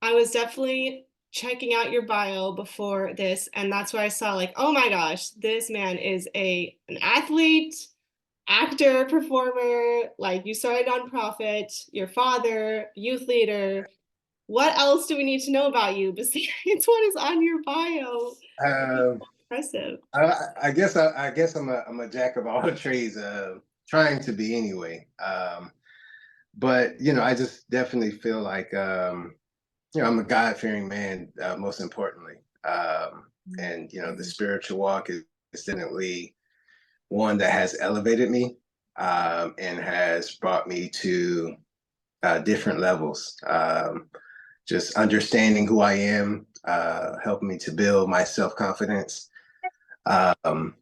I was definitely checking out your bio before this, and that's where I saw like, oh my gosh, this man is an athlete, actor, performer, like you started a nonprofit, your father, youth leader. What else do we need to know about you besides what is on your bio? Um, Impressive. I guess I'm a jack of all the trades, trying to be anyway. But I just definitely feel like I'm a God fearing man, most importantly, and the spiritual walk is definitely one that has elevated me, and has brought me to different levels. Just understanding who I am, helping me to build my self confidence. Um,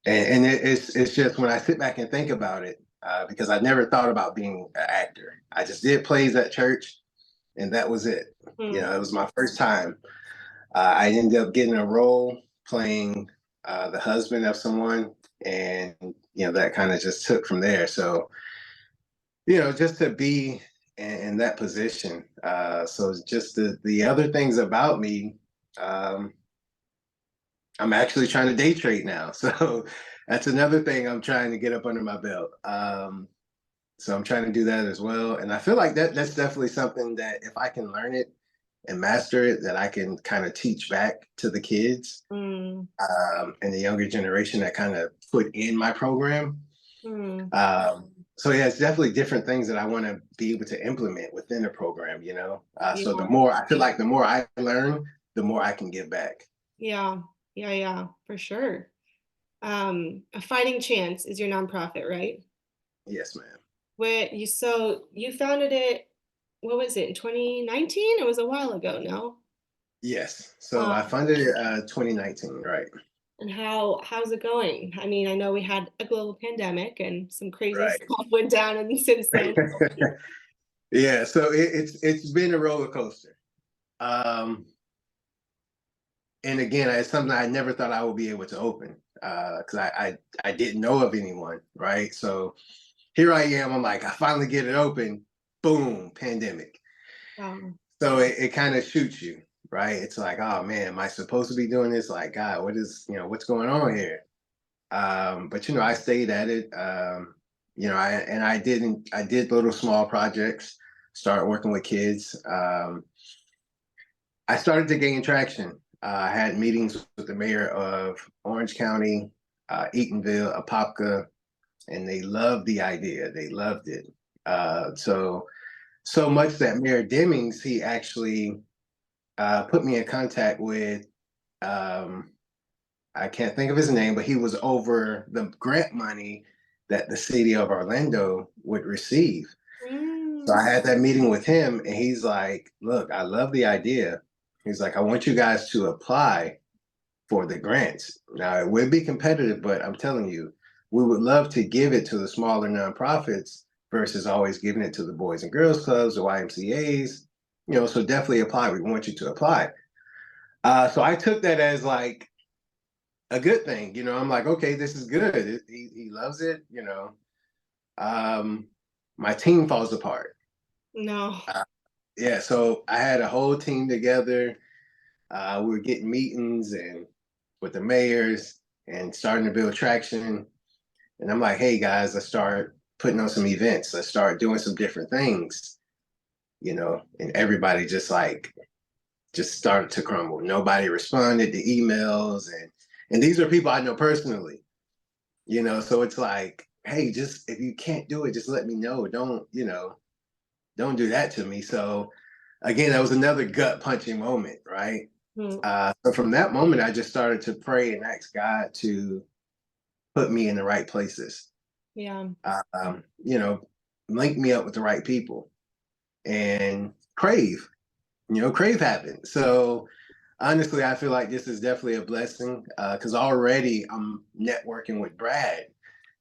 it's just when I sit back and think about it, because I never thought about being an actor. I just did plays at church, and that was it. Hmm. It was my first time. I ended up getting a role playing the husband of someone, and that kind of just took from there. So just to be in that position. So just the other things about me. Um, I'm actually trying to day trade now. So that's another thing I'm trying to get up under my belt. So I'm trying to do that as well. And I feel like that's definitely something that if I can learn it and master it, that I can kind of teach back to the kids, Mm, and the younger generation that kind of put in my program. mm. So yeah, it's definitely different things that I want to be able to implement within the program. So the Yeah, more I feel like the more I learn, the more I can give back. yeah, yeah, for sure. A Fighting Chance is your nonprofit, right? Yes, ma'am. So you founded it, what was it, in 2019? It was a while ago, no? Yes. So I Um, funded it 2019, right? and how's it going? I mean, I know we had a global pandemic and some crazy Right. stuff went down and since then. Yeah, so it's been a roller coaster. Um, and again, it's something I never thought I would be able to open, because I didn't know of anyone, right? So here I am. I'm like, I finally get it open. Boom, pandemic. Um, So it kind of shoots you, right? It's like, oh man, am I supposed to be doing this? Like, God, what's going on here? But I stayed at it. I did little small projects, started working with kids. I started to gain traction. I had meetings with the mayor of Orange County, Eatonville, Apopka, and they loved the idea. They loved it. So much that Mayor Demings, he actually put me in contact with, um, I can't think of his name, but he was over the grant money that the city of Orlando would receive. So mm, I had that meeting with him, and he's like, "Look, I love the idea." He's like, "I want you guys to apply for the grants. Now, it would be competitive, but I'm telling you, we would love to give it to the smaller nonprofits versus always giving it to the Boys and Girls Clubs, the YMCA's. So definitely apply. We want you to apply." So I took that as like a good thing. I'm like, okay, this is good. He loves it. Um, my team falls apart. no. Uh, yeah, so I had a whole team together. We were getting meetings and with the mayors and starting to build traction. And I'm like, hey guys, let's start putting on some events. Let's start doing some different things. And everybody just started to crumble. Nobody responded to emails, and these are people I know personally. So it's like, hey, just if you can't do it, just let me know. Don't do that to me. So again, that was another gut punching moment, right? Mm, So from that moment, I just started to pray and ask God to put me in the right places. yeah. Uh, um, you know, link me up with the right people. And Crave happened. So honestly, I feel like this is definitely a blessing, because already I'm networking with Brad,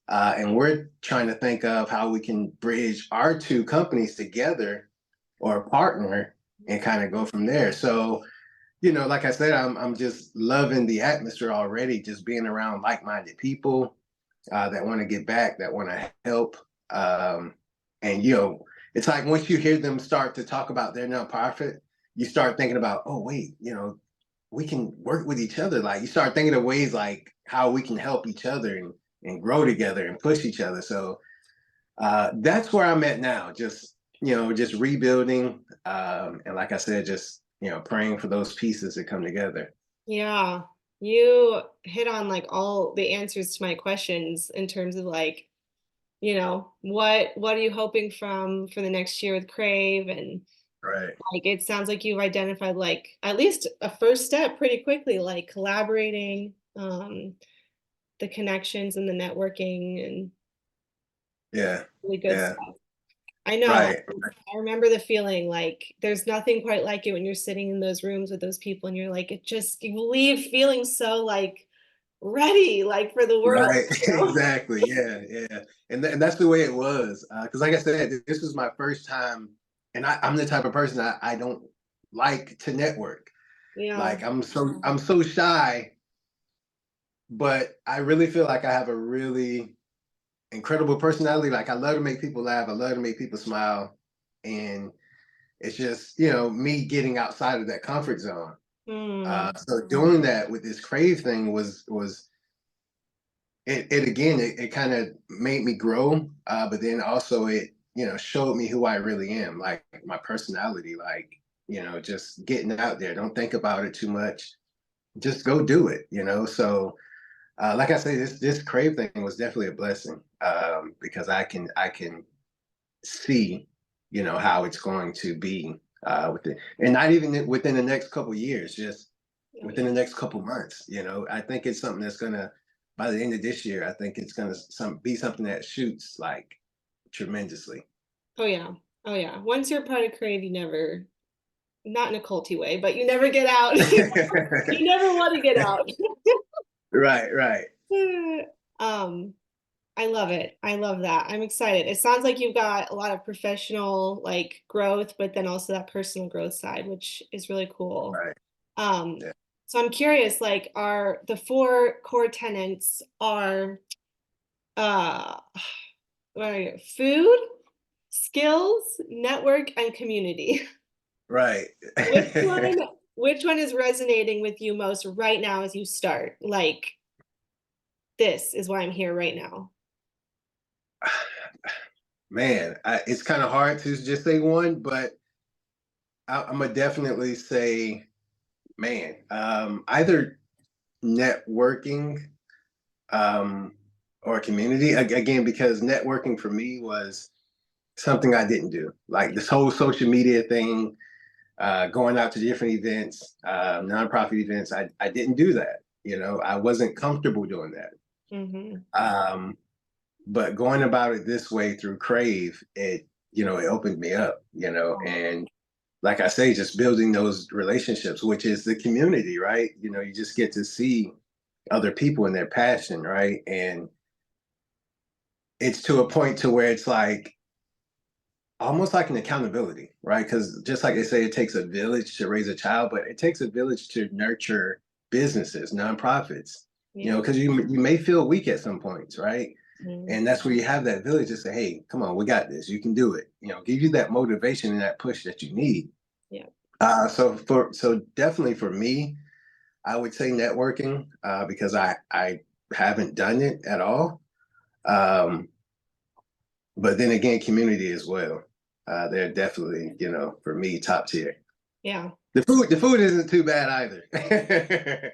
and we're trying to think of how we can bridge our two companies together or partner and kind of go from there. So like I said, I'm just loving the atmosphere already, just being around like-minded people, that want to get back, that want to help. And it's like once you hear them start to talk about their nonprofit, you start thinking about, oh wait, we can work with each other. Like you start thinking of ways like how we can help each other and grow together and push each other. So that's where I'm at now. Just rebuilding, and like I said, just praying for those pieces to come together. Yeah, you hit on like all the answers to my questions in terms of like, what are you hoping for the next year with Crave? And Right. like it sounds like you've identified like at least a first step pretty quickly, like collaborating, the connections and the networking and Yeah. really good Yeah. stuff. I know. Right. I remember the feeling like there's nothing quite like it when you're sitting in those rooms with those people and you're like, you leave feeling so like ready, like for the world, Right. you know? Exactly. Yeah. Yeah. And that's the way it was. Because, like I said, this was my first time, and I'm the type of person I don't like to network. Yeah. Like I'm so shy, but I really feel like I have a really incredible personality. Like I love to make people laugh. I love to make people smile, and it's just me getting outside of that comfort zone. Hmm. So doing that with this crave thing was it again. It kind of made me grow, but then also it showed me who I really am, like my personality, like just getting out there. Don't think about it too much. Just go do it. So like I say, this crave thing was definitely a blessing, because I can see how it's going to be with it, and not even within the next couple years, just Oh within yeah. the next couple months. I think it's something that's gonna, by the end of this year, I think it's gonna be something that shoots like tremendously. Oh yeah. Oh yeah. Once you're part of Crave, you never, not in a culty way, but you never get out. You never want to get out. Right, right, Um, I love it. I love that. I'm excited. It sounds like you've got a lot of professional like growth, but then also that personal growth side, which is really cool. right. Um, Yeah. so I'm curious, like, are the four core tenants are uh what are you? Food, skills, network, and community. Right. Which one, which one is resonating with you most right now as you start? Like, this is why I'm here right now. Man, it's kind of hard to just say one, but I'm gonna definitely say, man, either networking, um, or community. Again, because networking for me was something I didn't do. Like this whole social media thing, going out to different events, nonprofit events. I didn't do that. I wasn't comfortable doing that. Mm-hmm. Um, but going about it this way through Crave, it opened me up. And like I say, just building those relationships, which is the community, right? You just get to see other people and their passion, right? And it's to a point to where it's like almost like an accountability, right? Because just like they say, it takes a village to raise a child, but it takes a village to nurture businesses, nonprofits. Yeah. Because you may feel weak at some points, right? Mm. And that's where you have that village to say, hey, come on, we got this. You can do it. Give you that motivation and that push that you need. Yeah. So definitely for me, I would say networking, because I haven't done it at all. Um, but then again, community as well. They're definitely, for me, top tier. Yeah. The food isn't too bad either.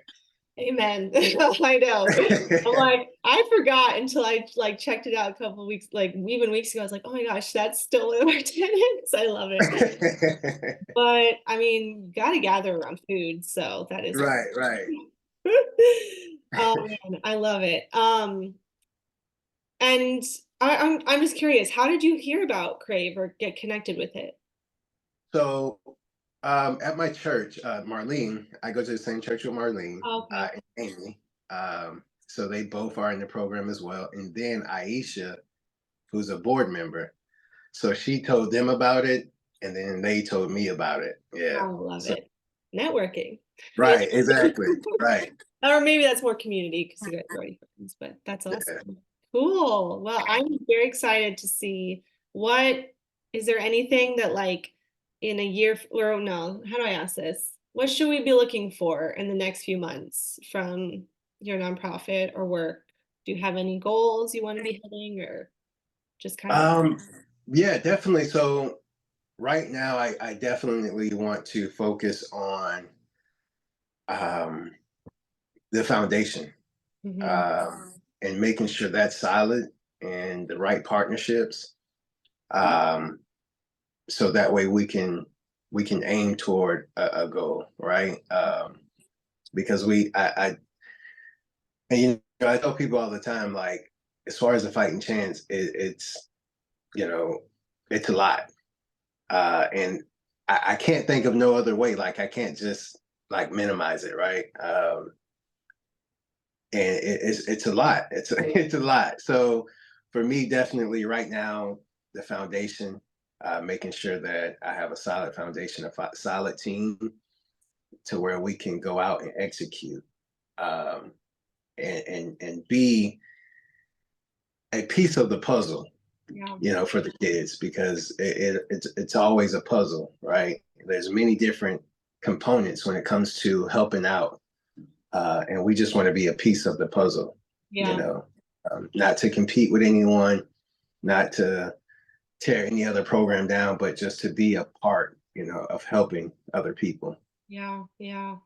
Amen. I know. I'm like, I forgot until I like checked it out a couple of weeks, like even weeks ago. I was like, oh my gosh, that's still one of our tenants. I love it. But I mean, you gotta gather around food, so that is Right, right. oh man, I love it. And I'm just curious, how did you hear about Crave or get connected with it? So, at my church, Marlene, I go to the same church with Marlene, Okay. and Amy. So they both are in the program as well. And then Aisha, who's a board member. So she told them about it, and then they told me about it. I Yeah. love So it. Networking. right, exactly. Right. Or maybe that's more community because you guys are already friends, but that's Yeah. awesome. Cool. Well, I'm very excited to see what is there anything that like in a year, or no, how do I ask this? What should we be looking for in the next few months from your nonprofit or work? Do you have any goals you want to be hitting, or just kind of? Um, yeah, definitely. So right now, I definitely want to focus on um, the foundation, Mhm. and making sure that's solid and the right partnerships. Um, so that way we can aim toward a goal, right? Because and, I tell people all the time, like, as far as the fighting chance, it's you know it's a lot, and I can't think of no other way. Like, I can't just like minimize it, right? And it's a lot. It's it's a lot. So for me, definitely right now, the foundation, making sure that I have a solid foundation, a solid team, to where we can go out and execute, um, and be a piece of the puzzle, Yeah. for the kids, because it's always a puzzle, right? There's many different components when it comes to helping out, and we just want to be a piece of the puzzle, you Yeah. know, not to compete with anyone, not to tear any other program down, but just to be a part, of helping other people. Yeah. Yeah.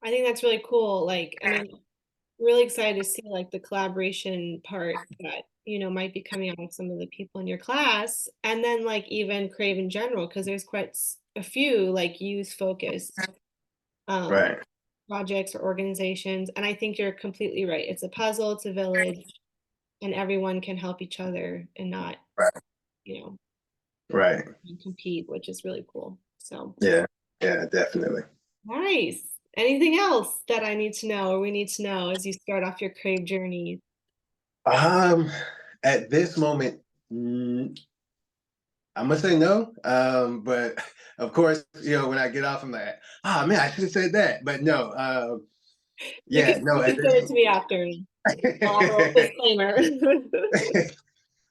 I think that's really cool. Like, and I'm really excited to see like the collaboration part that, might be coming out of some of the people in your class. And then like even Crave in general, because there's quite a few like youth focused um Right, projects or organizations. And I think you're completely right. It's a puzzle, it's a village, and everyone can help each other and not, right, you know, right. compete, which is really cool. So Yeah, yeah, definitely. nice. Anything else that I need to know or we need to know as you start off your Crave journey? Um, at this moment, I'm gonna say no. But of course, when I get off, I'm like, oh man, I should have said that. But no, You can yeah, no, you at can send it this. to me after. I'll have a little disclaimer.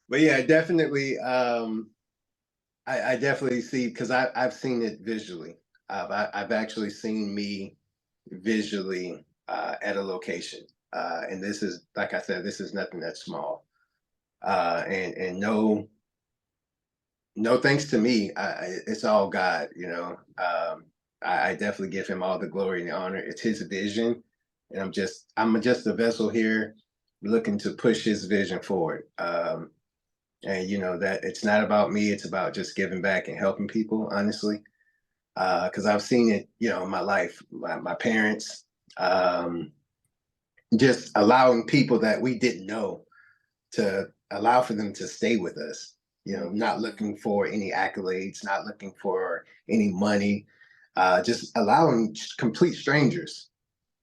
But yeah, definitely. I definitely see, because I've seen it visually. I've actually seen me visually, at a location, and this is, like I said, this is nothing that's small. And no thanks to me. It's all God. I definitely give him all the glory and the honor. It's his vision, and I'm just a vessel here, looking to push his vision forward. And that it's not about me. It's about just giving back and helping people, honestly. Because I've seen it, in my life, my parents, um, just allowing people that we didn't know, to allow for them to stay with us, not looking for any accolades, not looking for any money, just allowing complete strangers.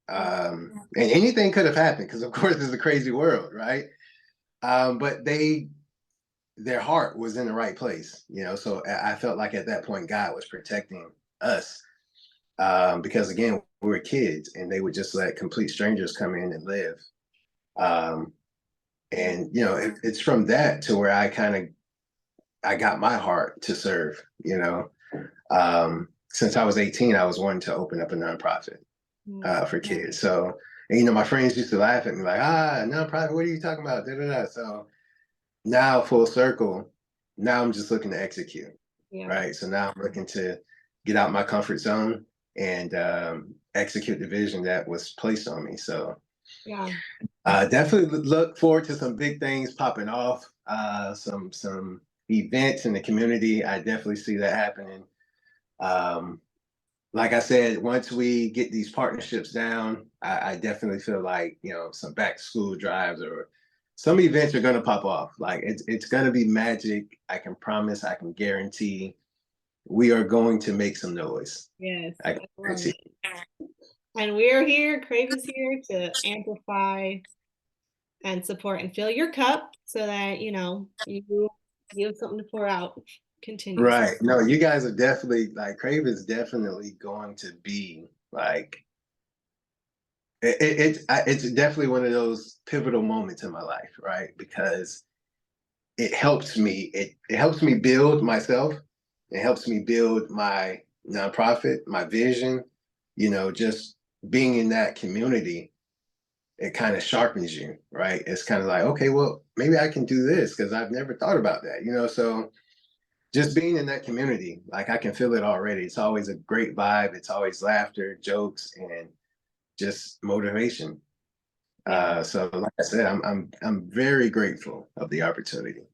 And anything could have happened, because of course it's a crazy world, right? But their heart was in the right place, so I felt like at that point God was protecting us, because again, we were kids and they would just let complete strangers come in and live. Um, and it's from that to where I got my heart to serve. Since I was 18, I was wanting to open up a nonprofit, Mm. for kids. So, and, my friends used to laugh at me like, nonprofit, what are you talking about? Da, da, da. So now, full circle, now I'm just looking to execute, Yeah, right? So now I'm looking to get out my comfort zone and, execute the vision that was placed on me. So yeah, definitely look forward to some big things popping off, some events in the community. I definitely see that happening. Um, like I said, once we get these partnerships down, I definitely feel like, some back to school drives or some events are going to pop off. Like, it's going to be magic. I can promise. I can guarantee. We are going to make some noise. yes, I can I love guarantee. it. And we're here, Crave is here to amplify and support and fill your cup so that, you have something to pour out continuously. Right. No, you guys are definitely, like, Crave is definitely going to be like, it's definitely one of those pivotal moments in my life, right? Because it helps me build myself, It helps me build my nonprofit, my vision, just being in that community, it kind of sharpens you, right? It's kind of like, okay, well, maybe I can do this because I've never thought about that. So just being in that community, like I can feel it already. It's always a great vibe. It's always laughter, jokes, and just motivation. Yeah. So like I said, I'm very grateful of the opportunity.